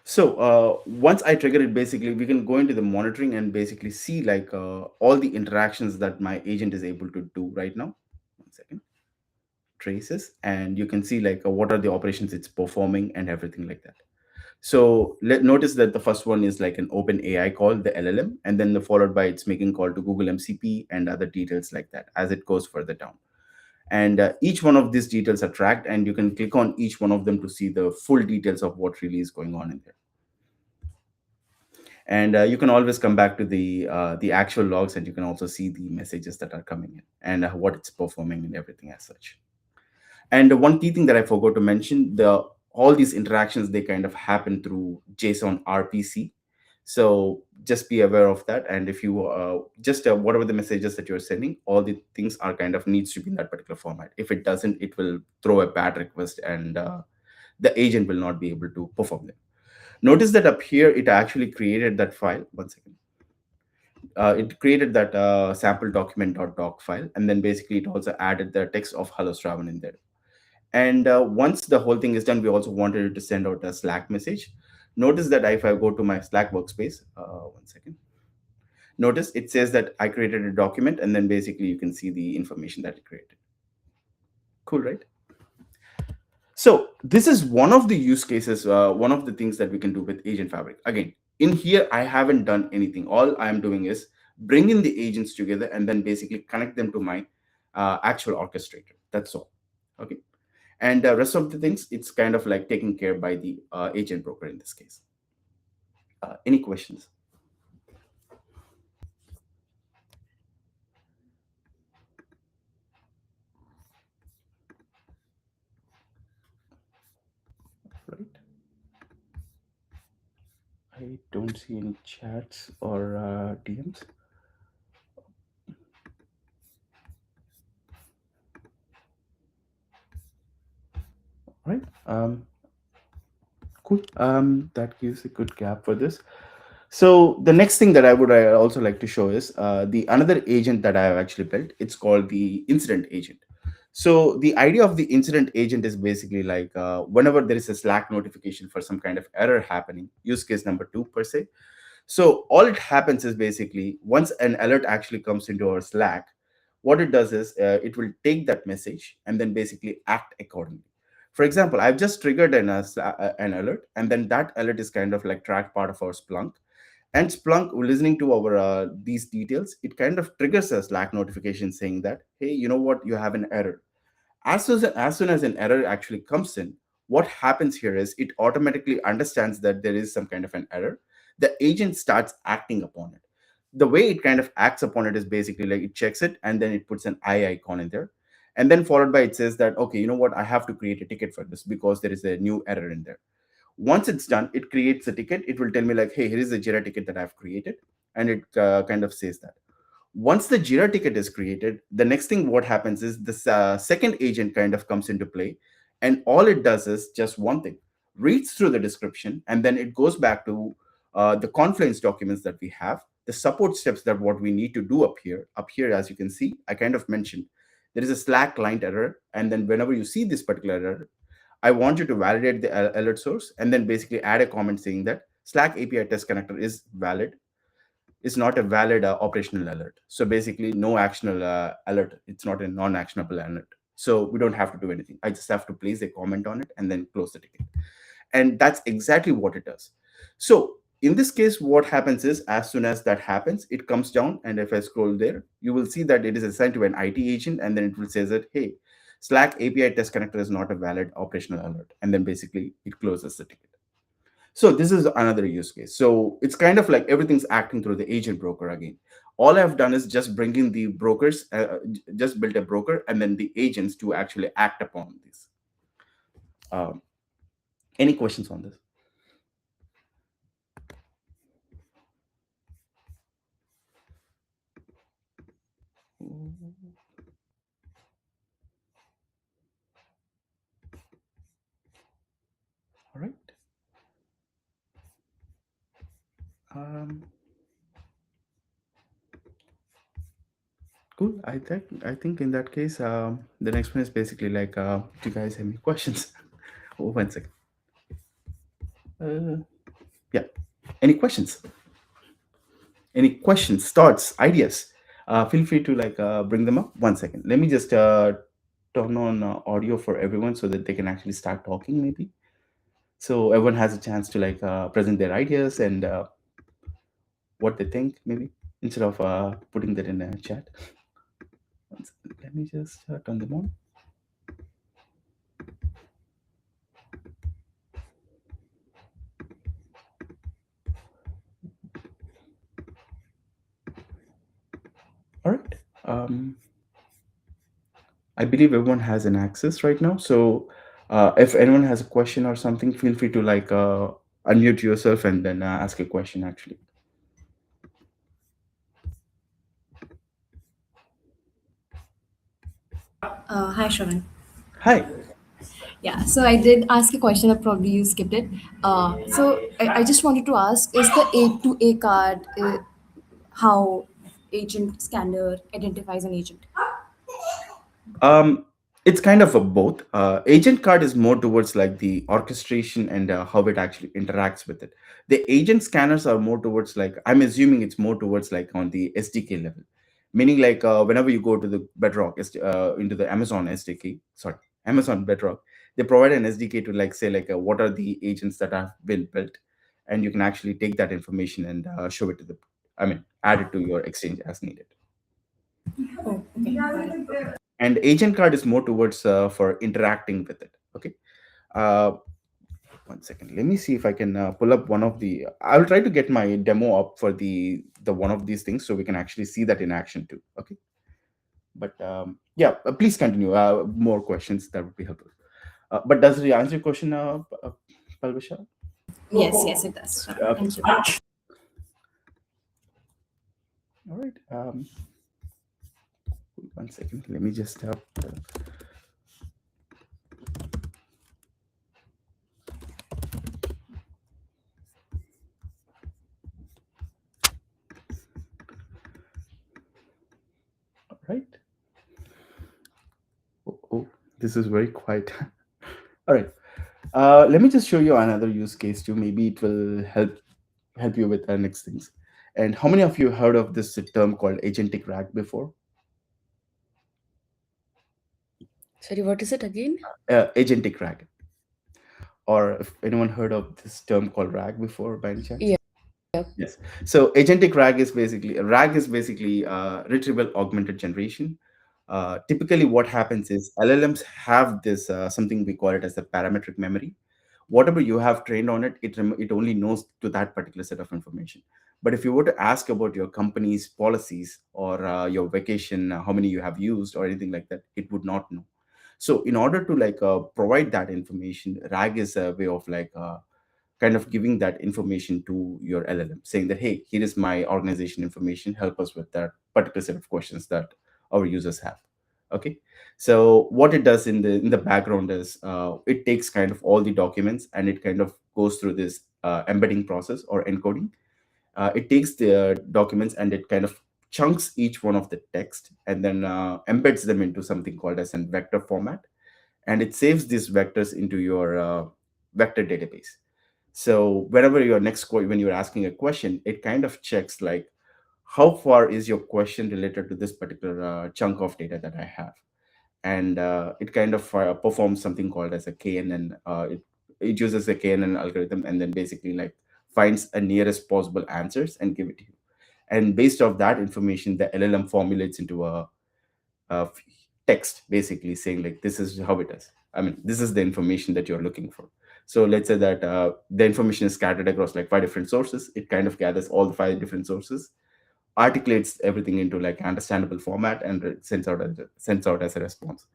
so once I trigger it, basically, we can go into the monitoring and basically see like all the interactions that my agent is able to do right now. One second, traces, and you can see like what are the operations it's performing and everything like that. So notice that the first one is like an open AI call, the LLM, and then followed by it's making call to Google MCP and other details like that as it goes further down. And each one of these details are tracked, and you can click on each one of them to see the full details of what really is going on in there. And you can always come back to the actual logs, and you can also see the messages that are coming in and what it's performing and everything as such. And one key thing that I forgot to mention, the all these interactions, they kind of happen through JSON RPC. So just be aware of that. And if you just whatever the messages that you're sending, all the things are kind of needs to be in that particular format. If it doesn't, it will throw a bad request, and the agent will not be able to perform them. Notice that up here, it actually created that file. One second. It created that sample document.doc file, and then basically it also added the text of hello Sravan in there. And once the whole thing is done, we also wanted it to send out a Slack message. Notice that if I go to my Slack workspace, one second. Notice it says that I created a document, and then basically you can see the information that it created. Cool, right? So this is one of the use cases, one of the things that we can do with Agent Fabric. Again, in here, I haven't done anything. All I'm doing is bring in the agents together and then basically connect them to my actual orchestrator. That's all. Okay. And the rest of the things, it's kind of like taken care by the agent broker in this case. Any questions? Right. I don't see any chats or DMs. All right. Cool. That gives a good gap for this. So the next thing that I would also like to show is the another agent that I have actually built. It's called the incident agent. So the idea of the incident agent is basically like whenever there is a Slack notification for some kind of error happening, use case number 2 per se. So all it happens is basically once an alert actually comes into our Slack, what it does is it will take that message and then basically act accordingly. For example, I've just triggered an alert, and then that alert is kind of like tracked part of our Splunk. And Splunk, listening to our these details, it kind of triggers a Slack notification saying that, hey, you know what, you have an error. As soon as an error actually comes in, what happens here is it automatically understands that there is some kind of an error. The agent starts acting upon it. The way it kind of acts upon it is basically like it checks it and then it puts an eye icon in there. And then followed by it says that, okay, you know what, I have to create a ticket for this because there is a new error in there. Once it's done, it creates a ticket. It will tell me like, hey, here is a Jira ticket that I've created. And it kind of says that. Once the Jira ticket is created, the next thing what happens is this second agent kind of comes into play, and all it does is just one thing: reads through the description, and then it goes back to the Confluence documents that we have, the support steps that what we need to do up here. Up here, as you can see, I kind of mentioned there is a Slack client error, and then whenever you see this particular error, I want you to validate the alert source, and then basically add a comment saying that Slack API test connector is not a valid operational alert. So basically, no actionable alert. It's not a non-actionable alert. So we don't have to do anything. I just have to place a comment on it and then close the ticket. And that's exactly what it does. So in this case, what happens is as soon as that happens, it comes down. And if I scroll there, you will see that it is assigned to an IT agent. And then it will say that, hey, Slack API test connector is not a valid operational alert. And then basically it closes the ticket. So this is another use case. So it's kind of like everything's acting through the agent broker again. All I've done is just bring in the brokers, just built a broker, and then the agents to actually act upon this. Um, any questions on this? All right. Um, cool. I think in that case, the next one is basically like, do you guys have any questions? Oh, one second. Uh, yeah. Any questions? Any questions, thoughts, ideas? Feel free to like bring them up. One second. Let me just turn on audio for everyone so that they can actually start talking, maybe. So everyone has a chance to like present their ideas and what they think, maybe instead of putting that in a chat. Let me just turn them on. All right. Um, I believe everyone has an access right now. So if anyone has a question or something, feel free to unmute yourself and then ask a question. Actually, Hi, Sravan. hi. Yeah, so I did ask a question, but probably you skipped it. I just wanted to ask, is the A to A card how agent scanner identifies an agent? Um, it's kind of a both. Agent card is more towards like the orchestration and how it actually interacts with it. The agent scanners are more towards like, I'm assuming it's more towards like on the SDK level, meaning like whenever you go to the Bedrock into the Amazon SDK, sorry, Amazon Bedrock, they provide an SDK to like say like what are the agents that have been built, and you can actually take that information and show it to the, I mean, add it to your exchange as needed. Oh, okay. Got it. And agent card is more towards for interacting with it. Okay. uh, 1 second, let me see if I can pull up one of the, I'll try to get my demo up for the one of these things so we can actually see that in action too. Okay. But yeah, please continue. More questions, that would be helpful. But does it answer your question, Palvisha? Yes, yes, it does. Okay. Thank you. 1 second, let me just all right. Oh, this is very quiet. All right. Let me just show you another use case too. Maybe it will help you with the next things. And how many of you heard of this term called agentic RAG before? Sorry, what is it again? Agentic RAG, or if anyone heard of this term called RAG before by any chance? Yeah. Yes. So agentic RAG is basically retrieval augmented generation. Typically, what happens is LLMs have this something we call it as a parametric memory. Whatever you have trained on it, it only knows to that particular set of information. But if you were to ask about your company's policies or your vacation, how many you have used or anything like that, it would not know. So in order to provide that information, RAG is a way of kind of giving that information to your LLM, saying that, hey, here is my organization information. Help us with that particular set of questions that our users have. Okay. So what it does in the background is it takes kind of all the documents and it kind of goes through this embedding process or encoding. It takes the documents and it kind of chunks each one of the text and then embeds them into something called as a vector format, and it saves these vectors into your vector database. So whenever your when you're asking a question, it kind of checks like how far is your question related to this particular chunk of data that I have, and it kind of performs something called as a KNN. It uses a KNN algorithm and then basically like finds a nearest possible answers and give it to you. And based off that information, the LLM formulates into a of text basically saying like this is how it is, I mean this is the information that you're looking for. So let's say that the information is scattered across like 5 different sources. It kind of gathers all the 5 different sources, articulates everything into like understandable format, and sends out as a response.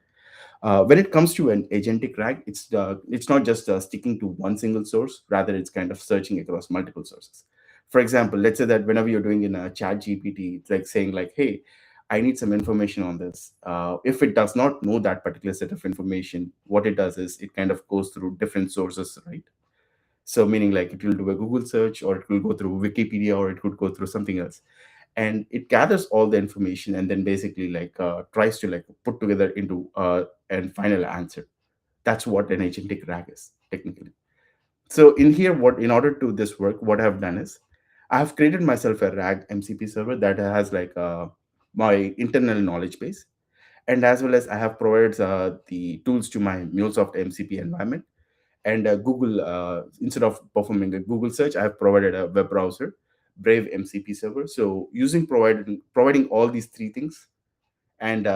When it comes to an agentic RAG, it's not just sticking to one single source. Rather, it's kind of searching across multiple sources. For example, let's say that whenever you're doing in a chat GPT, it's like saying like, "Hey, I need some information on this." If it does not know that particular set of information, what it does is it kind of goes through different sources, right? So meaning like it will do a Google search, or it will go through Wikipedia, or it could go through something else, and it gathers all the information and then basically tries to like put together into an final answer. That's what an agentic RAG is technically. So in here, what in order to this work, what I've done is I have created myself a RAG MCP server that has my internal knowledge base, and as well as I have provided the tools to my MuleSoft MCP environment. And Google, instead of performing a Google search, I have provided a web browser, Brave MCP server. So using providing all these three things, and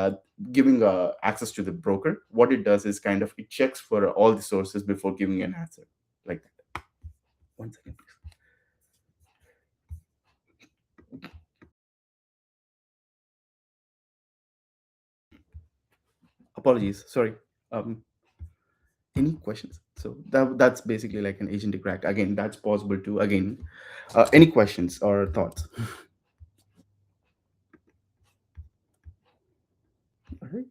giving access to the broker. What it does is kind of it checks for all the sources before giving an answer, like that. One second, please. Apologies, sorry. um any questions? So that's basically like an agentic rack. Again, that's possible to, again, any questions or thoughts? All right.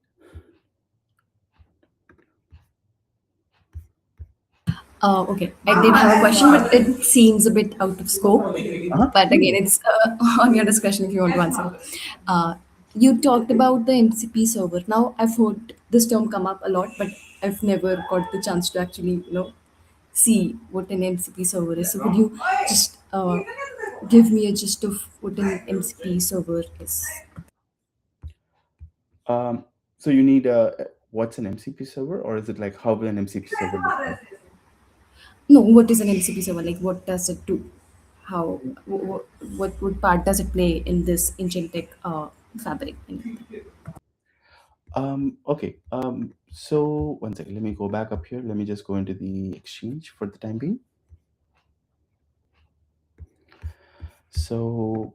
Okay, I did have a question, but it seems a bit out of scope. Uh-huh. But again, it's on your discussion if you want to answer. Uh, you talked about the MCP server. Now, I've heard this term come up a lot, but I've never got the chance to actually, see what an MCP server is. So, could you just give me a gist of what an MCP server is? um so you need what's an MCP server, or is it like how will an MCP server look like? No, what is an MCP server? Like, what does it do? How, what part does it play in this agentic fabric? Okay. So one second. Let me go back up here. Let me just go into the exchange for the time being. So,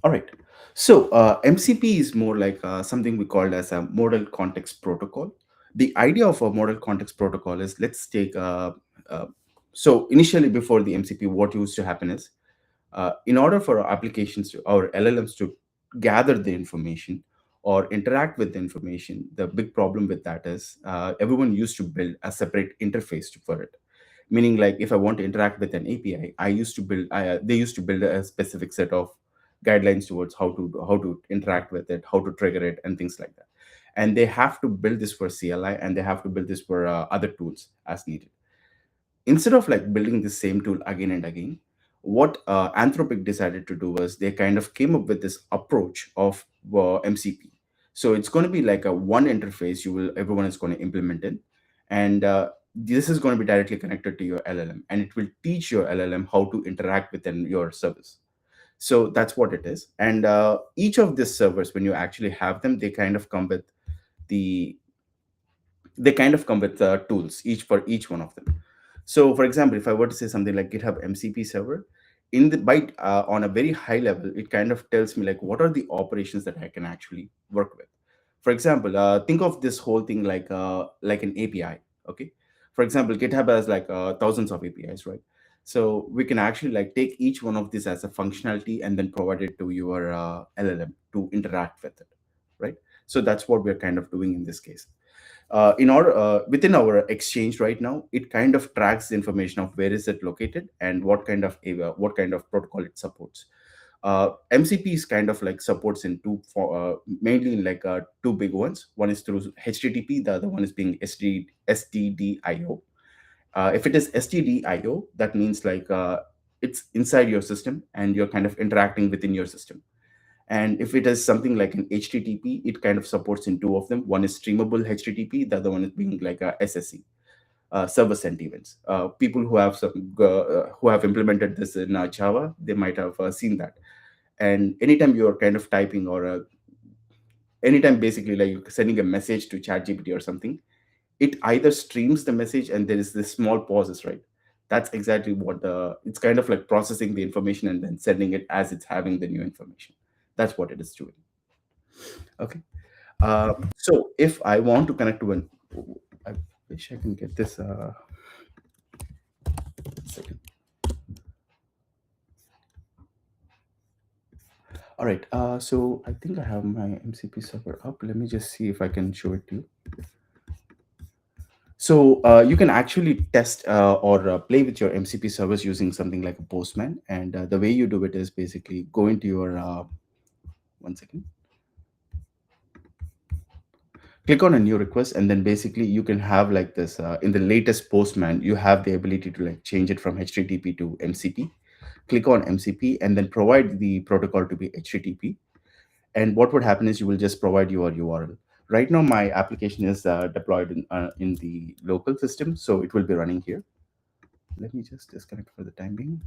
all right. So MCP is more like something we call as a model context protocol. The idea of a model context protocol is, let's take uh, so initially before the MCP, what used to happen is, in order for our applications to, our LLMs to gather the information or interact with the information, the big problem with that is everyone used to build a separate interface for it. Meaning, like if I want to interact with an API, they used to build a specific set of guidelines towards how to interact with it, how to trigger it, and things like that. And they have to build this for CLI, and they have to build this for other tools as needed. Instead of like building the same tool again and again, what Anthropic decided to do was they kind of came up with this approach of MCP. So it's going to be like a one interface everyone is going to implement in, and this is going to be directly connected to your LLM, and it will teach your LLM how to interact within your service. So that's what it is. And each of these servers, when you actually have them, the they kind of come with tools each for each one of them. So for example, if I were to say something like GitHub MCP server, in the byte on a very high level, it kind of tells me like what are the operations that I can actually work with. For example, think of this whole thing like an API. Okay. For example, GitHub has like thousands of APIs, right? So we can actually like take each one of these as a functionality and then provide it to your LLM to interact with it, right? So that's what we're kind of doing in this case. In order Within our exchange right now, it kind of tracks the information of where is it located and what kind of protocol it supports. MCP is kind of like supports in mainly in like two big ones. One is through HTTP, the other one is being STDIO. If it is STDIO, that means like it's inside your system and you're kind of interacting within your system. And if it is something like an HTTP, it kind of supports in two of them. One is streamable HTTP, the other one is being like a SSE, server sent events. People who have implemented this in Java, they might have seen that. And anytime you're kind of typing anytime basically like you're sending a message to ChatGPT or something, it either streams the message and there is this small pauses, right? That's exactly what it's kind of like processing the information and then sending it as it's having the new information. That's what it is doing. Okay. So if I want to connect to I wish I can get this. Second. All right. So I think I have my MCP server up. Let me just see if I can show it to you. So you can actually test or play with your MCP servers using something like a Postman. And the way you do it is basically go into your one second. Click on a new request, and then basically you can have like this in the latest Postman, you have the ability to like change it from HTTP to MCP. Click on MCP and then provide the protocol to be HTTP. And what would happen is you will just provide your URL. Right now my application is deployed in the local system, so it will be running here. Let me just disconnect for the time being.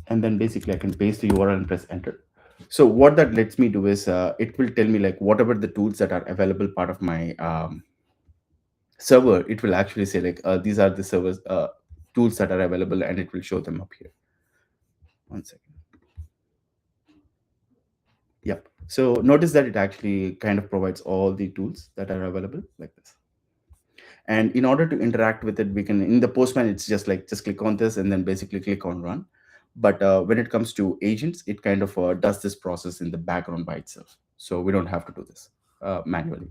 And then basically I can paste the URL and press enter. So what that lets me do is it will tell me like whatever the tools that are available part of my server. It will actually say like these are the servers tools that are available, and it will show them up here. One second. Yep. So notice that it actually kind of provides all the tools that are available like this. And in order to interact with it, we can, in the Postman, it's just like just click on this and then basically click on run. But when it comes to agents, it kind of does this process in the background by itself, so we don't have to do this manually.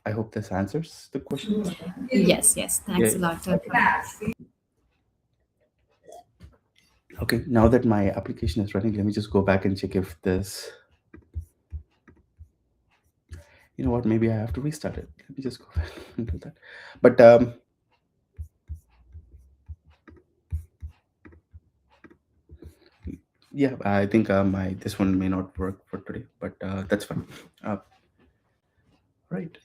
I hope this answers the question. Yes, yes. Yeah. Thanks a lot. Okay. Okay, now that my application is running, let me just go back and check if this, you know what, maybe I have to restart it. Let me just go back and do that. But yeah, I think my this one may not work for today, but that's fine. Right.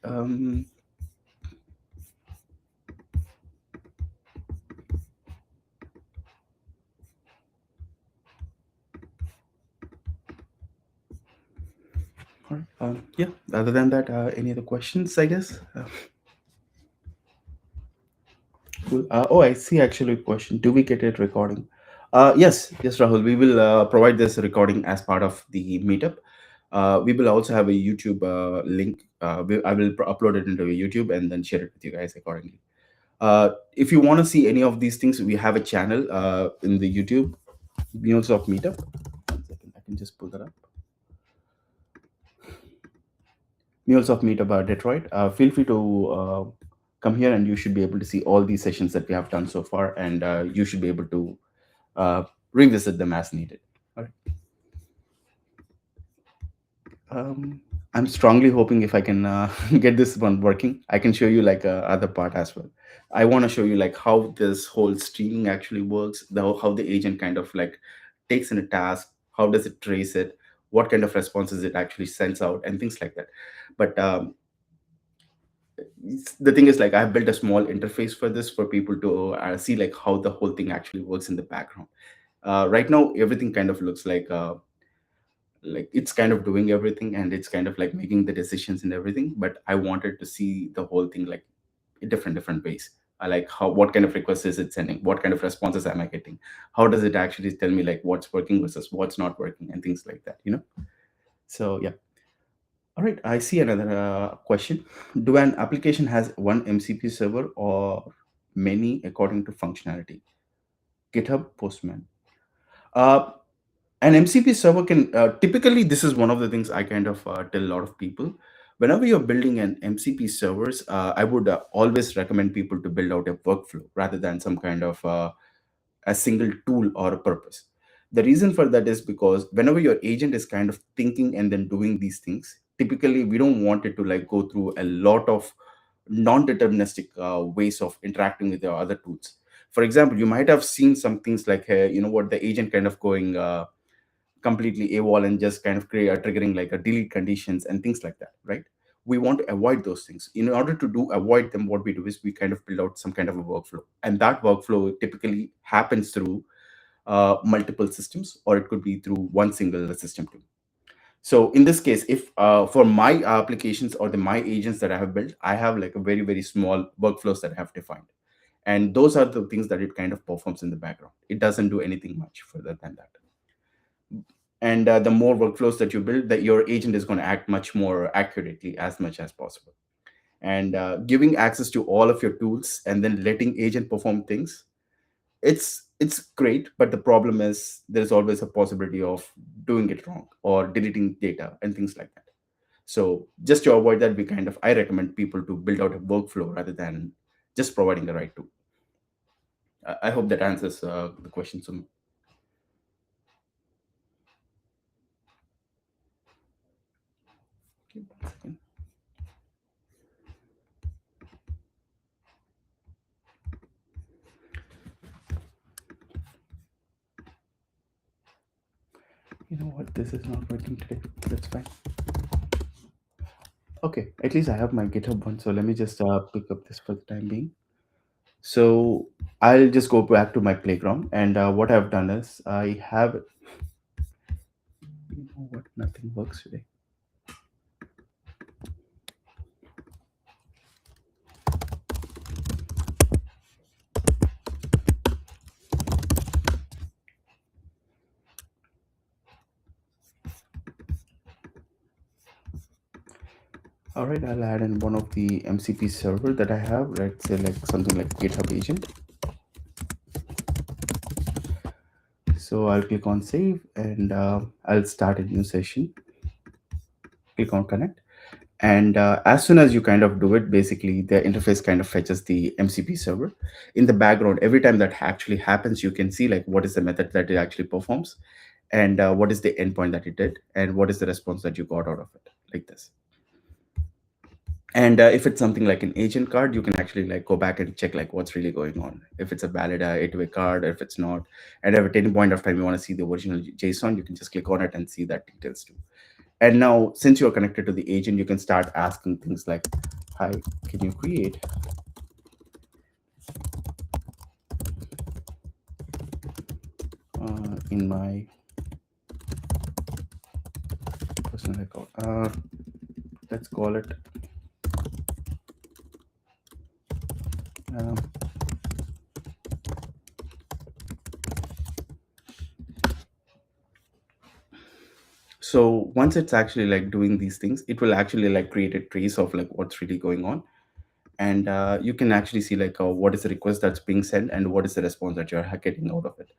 All right. Yeah. Other than that, any other questions? I guess. Cool. Oh, I see. Actually, a question. Do we get it recording? Yes, yes, Rahul. We will provide this recording as part of the meetup. We will also have a YouTube link. I will upload it into a YouTube and then share it with you guys accordingly. If you want to see any of these things, we have a channel in the YouTube, MuleSoft Meetup. One second, I can just pull that up. MuleSoft Meetup Detroit. Feel free to come here, and you should be able to see all these sessions that we have done so far, and you should be able to uh, revisit them as needed. All right. Um, I'm strongly hoping if I can get this one working, I can show you like other part as well. I want to show you like how this whole streaming actually works, how the agent kind of like takes in a task, how does it trace it, what kind of responses it actually sends out, and things like that. But the thing is like I've built a small interface for this for people to see like how the whole thing actually works in the background. Right now, everything kind of looks like it's kind of doing everything, and it's kind of like making the decisions and everything, but I wanted to see the whole thing like in different ways. I like how, what kind of requests is it sending, what kind of responses am I getting, how does it actually tell me like what's working versus what's not working, and things like that, you know. So yeah. All right, I see another question. Do an application has one MCP server or many according to functionality? GitHub Postman. uh, an MCP server can typically, this is one of the things I kind of tell a lot of people. Whenever you're building an MCP servers, I would always recommend people to build out a workflow rather than some kind of a single tool or a purpose. The reason for that is because whenever your agent is kind of thinking and then doing these things, typically we don't want it to like go through a lot of non-deterministic ways of interacting with your other tools. For example, you might have seen some things like you know what, the agent kind of going completely AWOL and just kind of create triggering like a delete conditions and things like that, right? We want to avoid those things. In order to do avoid them, what we do is we kind of build out some kind of a workflow, and that workflow typically happens through multiple systems, or it could be through one single system too. So in this case, if for my applications or the my agents that I have built, I have like a very small workflows that I have defined, and those are the things that it kind of performs in the background. It doesn't do anything much further than that. And the more workflows that you build, that your agent is going to act much more accurately as much as possible. And giving access to all of your tools and then letting agent perform things, it's great, but the problem is there's always a possibility of doing it wrong or deleting data and things like that. So just to avoid that, we kind of, I recommend people to build out a workflow rather than just providing the right tool. I hope that answers the question. So okay, one second. You know what, this is not working today. That's fine. Okay, at least I have my GitHub one, so let me just pick up this for the time being. So I'll just go back to my playground, and what I've done is I have what? Nothing works today. All right, I'll add in one of the MCP server that I have. Let's say like something like GitHub agent. So I'll click on save and I'll start a new session. Click on connect. And as soon as you kind of do it, basically the interface kind of fetches the MCP server. In the background, every time that actually happens, you can see like what is the method that it actually performs, and what is the endpoint that it did, and what is the response that you got out of it, like this. And if it's something like an agent card, you can actually like go back and check like what's really going on, if it's a valid 8-way card, or if it's not. And if at any point of time you want to see the original JSON, you can just click on it and see that details too. And now, since you're connected to the agent, you can start asking things like, hi, can you create in my personal account, let's call it um, so once it's actually like doing these things, it will actually like create a trace of like what's really going on. And you can actually see like what is the request that's being sent and what is the response that you're getting out of it.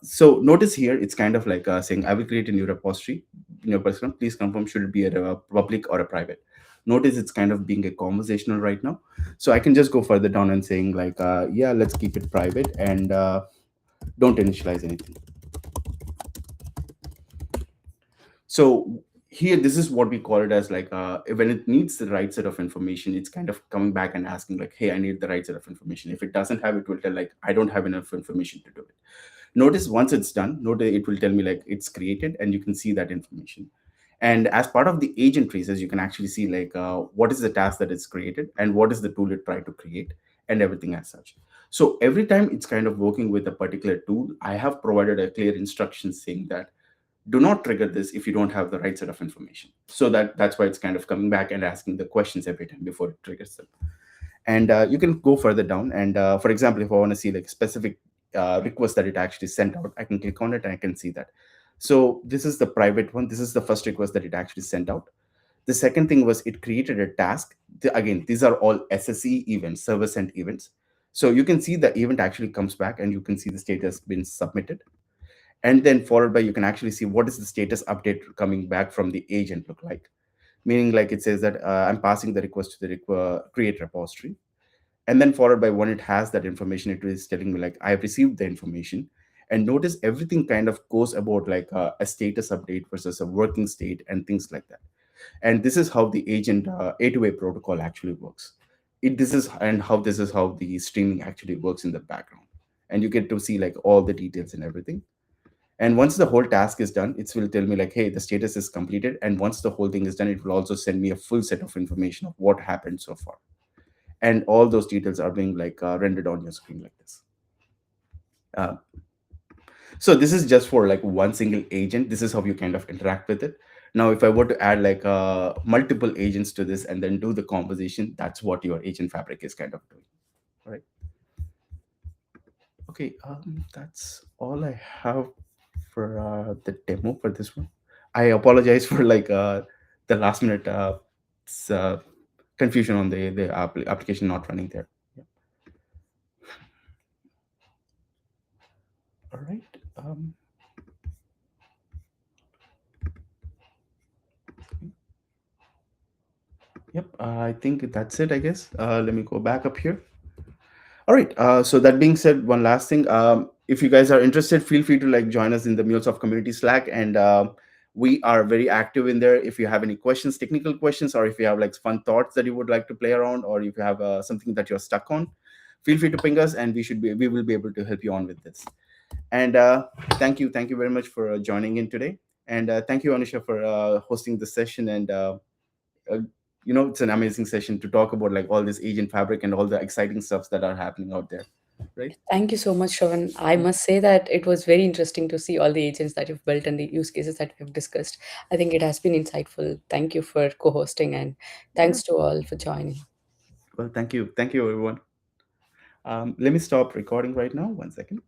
So notice here, it's kind of like saying, I will create a new repository in your personal. Please confirm, should it be a public or a private? Notice it's kind of being a conversational right now. So I can just go further down and saying like, yeah, let's keep it private and don't initialize anything. So here, this is what we call it as like when it needs the right set of information, it's kind of coming back and asking like, hey, I need the right set of information. If it doesn't have, it will tell like, I don't have enough information to do it. Notice once it's done, notice it will tell me like it's created, and you can see that information. And as part of the agent traces, you can actually see like what is the task that it's created and what is the tool it tried to create and everything as such. So every time it's kind of working with a particular tool, I have provided a clear instruction saying that do not trigger this if you don't have the right set of information. So that's why it's kind of coming back and asking the questions every time before it triggers them. And you can go further down. And for example, if I want to see like specific request that it actually sent out, I can click on it and I can see that. So this is the private one. This is the first request that it actually sent out. The second thing was it created a task. Again, these are all SSE events, server sent events. So you can see the event actually comes back and you can see the status been submitted. And then followed by, you can actually see what is the status update coming back from the agent look like. Meaning like it says that I'm passing the request to the create repository. And then followed by, when it has that information, it is telling me like I have received the information. And notice everything kind of goes about like a status update versus a working state and things like that. And this is how the agent A2A protocol actually works. This is and how this is how the streaming actually works in the background. And you get to see like all the details and everything. And once the whole task is done, it will tell me like, hey, the status is completed. And once the whole thing is done, it will also send me a full set of information of what happened so far. And all those details are being like rendered on your screen like this. Uh, so this is just for like one single agent. This is how you kind of interact with it. Now, if I were to add like multiple agents to this and then do the conversation, that's what your agent fabric is kind of doing. All right. Okay, that's all I have for the demo for this one. I apologize for like the last minute confusion on the application not running there. Yeah. All right. Yep. I think that's it, I guess. Let me go back up here. All right. So that being said, one last thing. If you guys are interested, feel free to like join us in the MuleSoft community Slack, and we are very active in there. If you have any questions, technical questions, or if you have like fun thoughts that you would like to play around, or if you have something that you're stuck on, feel free to ping us, and we will be able to help you on with this. And thank you very much for joining in today, and thank you, Anusha, for hosting this session. And uh, it's an amazing session to talk about like all this agent fabric and all the exciting stuffs that are happening out there. right? Thank you so much, Shravan. I must say that it was very interesting to see all the agents that you've built and the use cases that we've discussed. I think it has been insightful. Thank you for co hosting, and Yeah. thanks to all for joining. Well, thank you, everyone. Let me stop recording right now. 1 second.